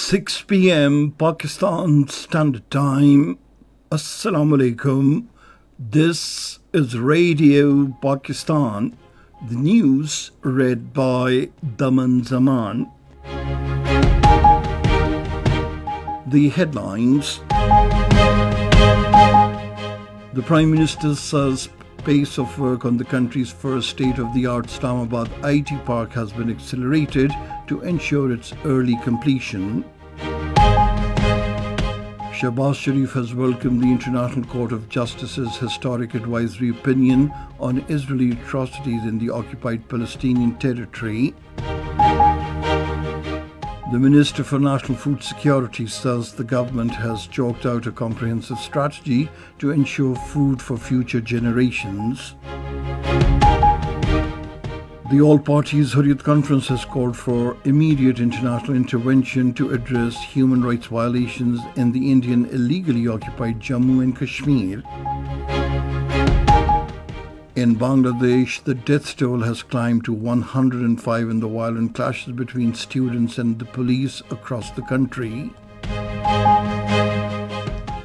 6 p.m. Pakistan Standard Time. Assalamu alaikum. This is Radio Pakistan. The news read by Daman Zaman. The headlines. The Prime Minister says pace of work on the country's first state-of-the-art Islamabad IT park has been accelerated to ensure its early completion. Shahbaz Sharif has welcomed the International Court of Justice's historic advisory opinion on Israeli atrocities in the occupied Palestinian territory. The Minister for National Food Security says the government has chalked out a comprehensive strategy to ensure food for future generations. The All Parties Hurriyat Conference has called for immediate international intervention to address human rights violations in the Indian illegally occupied Jammu and Kashmir. In Bangladesh, the death toll has climbed to 105 in the violent clashes between students and the police across the country.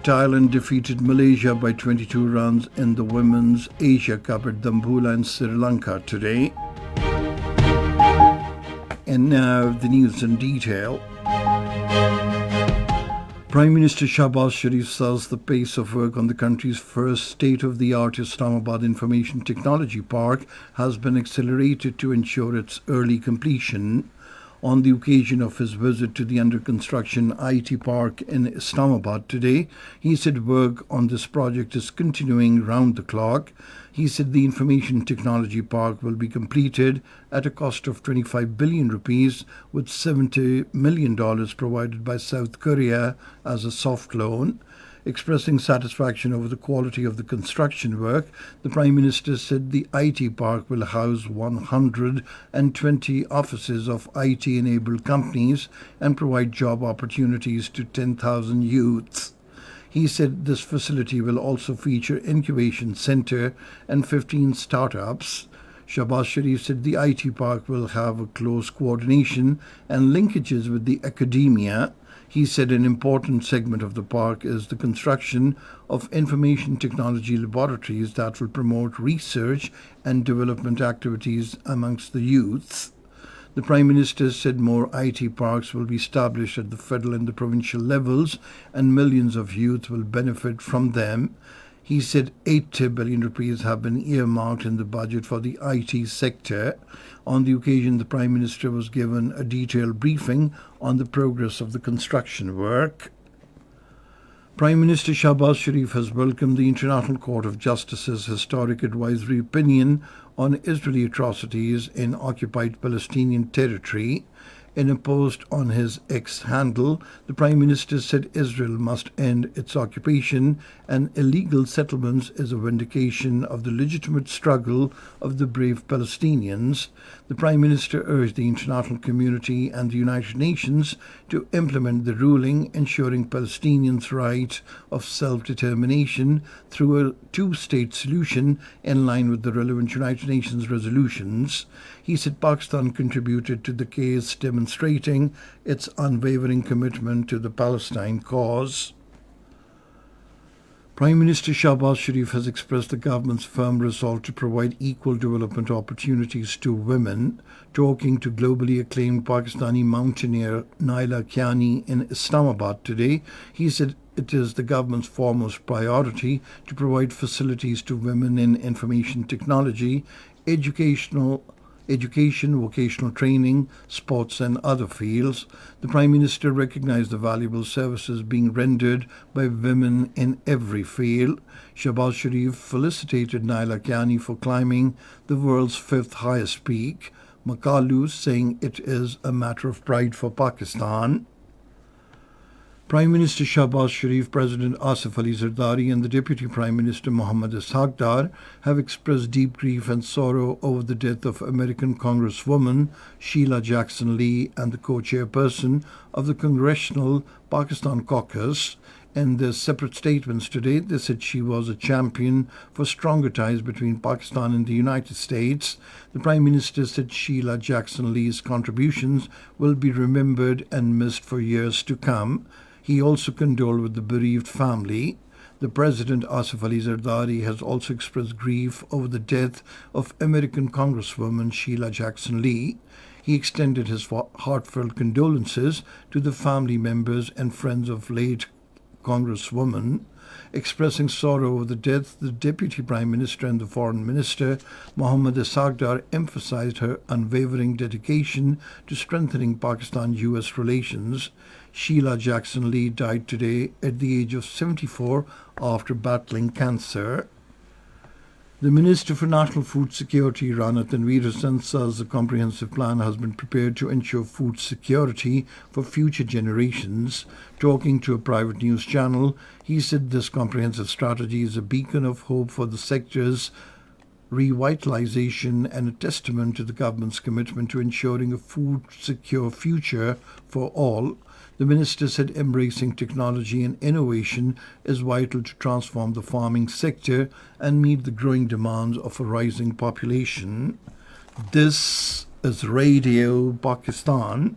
Thailand defeated Malaysia by 22 runs in the Women's Asia Cup at Dambulla in Sri Lanka today. And now the news in detail. Prime Minister Shahbaz Sharif says the pace of work on the country's first state-of-the-art Islamabad Information Technology Park has been accelerated to ensure its early completion. On the occasion of his visit to the under-construction IT park in Islamabad today, he said work on this project is continuing round the clock. He said the Information Technology Park will be completed at a cost of 25 billion rupees, with $70 million provided by South Korea as a soft loan. Expressing satisfaction over the quality of the construction work, the Prime Minister said the IT park will house 120 offices of IT-enabled companies and provide job opportunities to 10,000 youths. He said this facility will also feature incubation center and 15 startups. Shahbaz Sharif said the IT park will have a close coordination and linkages with the academia. He said an important segment of the park is the construction of information technology laboratories that will promote research and development activities amongst the youths. The Prime Minister said more IT parks will be established at the federal and the provincial levels, and millions of youth will benefit from them. He said 80 billion rupees have been earmarked in the budget for the IT sector. On the occasion, the Prime Minister was given a detailed briefing on the progress of the construction work. Prime Minister Shahbaz Sharif has welcomed the International Court of Justice's historic advisory opinion on Israeli atrocities in occupied Palestinian territory. In a post on his X handle, the Prime Minister said Israel must end its occupation and illegal settlements is a vindication of the legitimate struggle of the brave Palestinians. The Prime Minister urged the international community and the United Nations to implement the ruling ensuring Palestinians' right of self-determination through a two-state solution in line with the relevant United Nations resolutions. He said Pakistan contributed to the case, demonstrating its unwavering commitment to the Palestine cause. Prime Minister Shahbaz Sharif has expressed the government's firm resolve to provide equal development opportunities to women. Talking to globally acclaimed Pakistani mountaineer Naila Kiani in Islamabad today, he said it is the government's foremost priority to provide facilities to women in information technology, education, vocational training, sports and other fields. The Prime Minister recognized the valuable services being rendered by women in every field. Shahbaz Sharif felicitated Naila Kiani for climbing the world's fifth highest peak, Makalu, saying it is a matter of pride for Pakistan. Prime Minister Shahbaz Sharif, President Asif Ali Zardari and the Deputy Prime Minister Mohammad Ishaq Dar have expressed deep grief and sorrow over the death of American Congresswoman Sheila Jackson Lee and the co-chairperson of the Congressional Pakistan Caucus. In their separate statements today, they said she was a champion for stronger ties between Pakistan and the United States. The Prime Minister said Sheila Jackson Lee's contributions will be remembered and missed for years to come. He also condoled with the bereaved family. The President, Asif Ali Zardari, has also expressed grief over the death of American Congresswoman Sheila Jackson Lee. He extended his heartfelt condolences to the family members and friends of late Congresswoman. Expressing sorrow over the death, the Deputy Prime Minister and the Foreign Minister, Mohammad Asagdar, emphasized her unwavering dedication to strengthening Pakistan-US relations. Sheila Jackson Lee died today at the age of 74 after battling cancer. The Minister for National Food Security, Rana Tanveer Hassan, says a comprehensive plan has been prepared to ensure food security for future generations. Talking to a private news channel, he said this comprehensive strategy is a beacon of hope for the sector's revitalization and a testament to the government's commitment to ensuring a food-secure future for all. The minister said embracing technology and innovation is vital to transform the farming sector and meet the growing demands of a rising population. This is Radio Pakistan.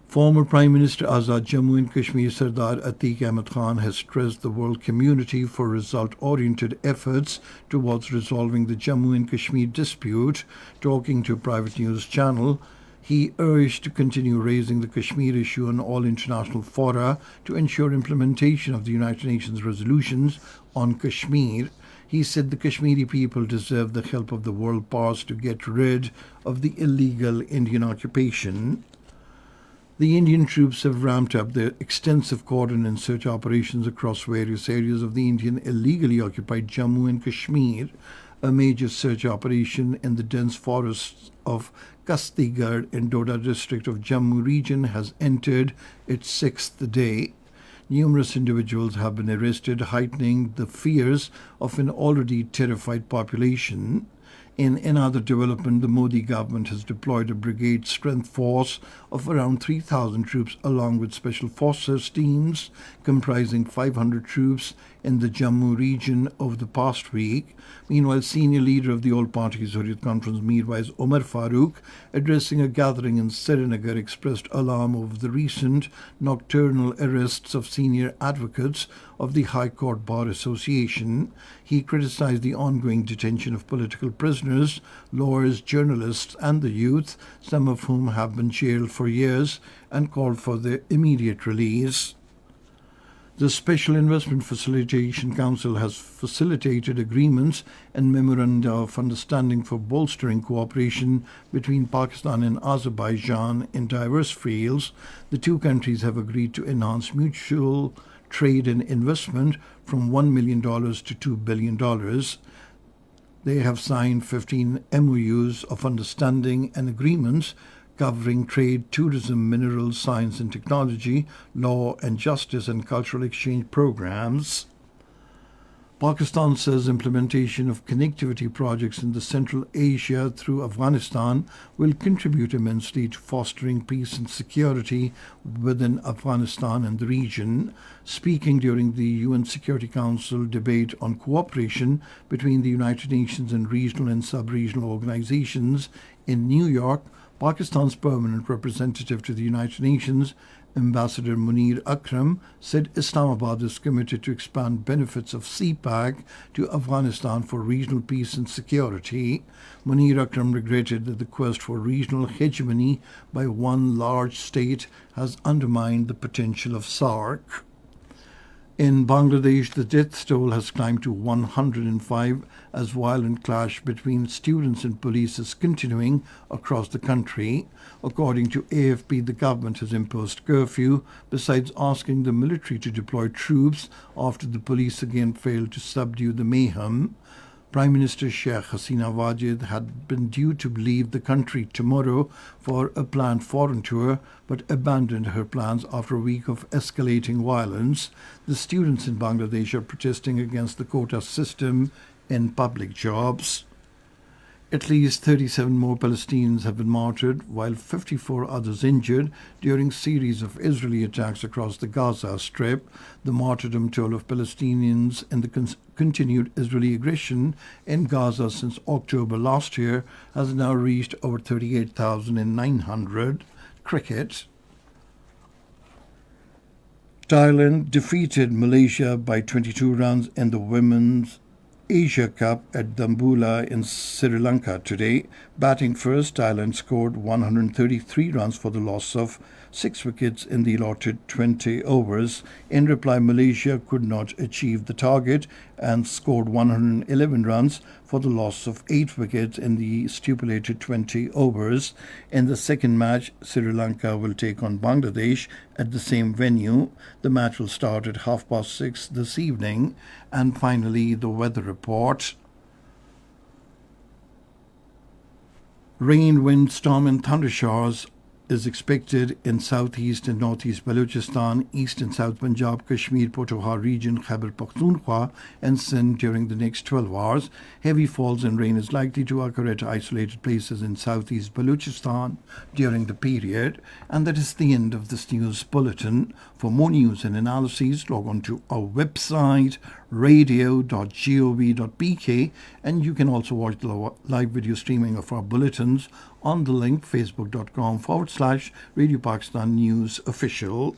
Former Prime Minister Azad Jammu and Kashmir Sardar Atiq Ahmed Khan has stressed the world community for result-oriented efforts towards resolving the Jammu and Kashmir dispute. Talking to a private news channel, he urged to continue raising the Kashmir issue on all international fora to ensure implementation of the United Nations resolutions on Kashmir. He said the Kashmiri people deserve the help of the world powers to get rid of the illegal Indian occupation. The Indian troops have ramped up their extensive cordon and search operations across various areas of the Indian illegally occupied Jammu and Kashmir. A major search operation in the dense forests of Kastigarh in Doda district of Jammu region has entered its sixth day. Numerous individuals have been arrested, heightening the fears of an already terrified population. In another development, the Modi government has deployed a brigade strength force of around 3,000 troops along with special forces teams comprising 500 troops in the Jammu region over the past week. Meanwhile, senior leader of the All-Party Hurriyat Conference, Mirwais Umar Farooq, addressing a gathering in Srinagar, expressed alarm over the recent nocturnal arrests of senior advocates of the High Court Bar Association. He criticized the ongoing detention of political prisoners, lawyers, journalists and the youth, some of whom have been jailed for years, and called for their immediate release. The Special Investment Facilitation Council has facilitated agreements and memoranda of understanding for bolstering cooperation between Pakistan and Azerbaijan in diverse fields. The two countries have agreed to enhance mutual trade and investment from $1 million to $2 billion. They have signed 15 MOUs of understanding and agreements covering trade, tourism, minerals, science and technology, law and justice and cultural exchange programs. Pakistan says implementation of connectivity projects in the Central Asia through Afghanistan will contribute immensely to fostering peace and security within Afghanistan and the region. Speaking during the UN Security Council debate on cooperation between the United Nations and regional and sub-regional organizations in New York, Pakistan's permanent representative to the United Nations, Ambassador Munir Akram, said Islamabad is committed to expand benefits of CPAC to Afghanistan for regional peace and security. Munir Akram regretted that the quest for regional hegemony by one large state has undermined the potential of SAARC. In Bangladesh, the death toll has climbed to 105 as violent clash between students and police is continuing across the country. According to AFP, the government has imposed curfew, besides asking the military to deploy troops after the police again failed to subdue the mayhem. Prime Minister Sheikh Hasina Wajid had been due to leave the country tomorrow for a planned foreign tour, but abandoned her plans after a week of escalating violence. The students in Bangladesh are protesting against the quota system in public jobs. At least 37 more Palestinians have been martyred, while 54 others injured during a series of Israeli attacks across the Gaza Strip. The martyrdom toll of Palestinians in the continued Israeli aggression in Gaza since October last year has now reached over 38,900. Cricket. Thailand defeated Malaysia by 22 runs in the Women's Asia Cup at Dambulla in Sri Lanka today. Batting first, Thailand scored 133 runs for the loss of 6 wickets in the allotted 20 overs. In reply, Malaysia could not achieve the target and scored 111 runs for the loss of 8 wickets in the stipulated 20 overs. In the second match, Sri Lanka will take on Bangladesh at the same venue. The match will start at 6:30 this evening. And finally, the weather report. Rain, wind, storm and thunder showers is expected in southeast and northeast Balochistan, east and south Punjab, Kashmir, Potawar region, Khyber Pakhtunkhwa and Sindh during the next 12 hours. Heavy falls and rain is likely to occur at isolated places in southeast Balochistan during the period. And that is the end of this news bulletin. For more news and analyses, log on to our website radio.gov.pk, and you can also watch the live video streaming of our bulletins on the link facebook.com/Radio Pakistan News Official.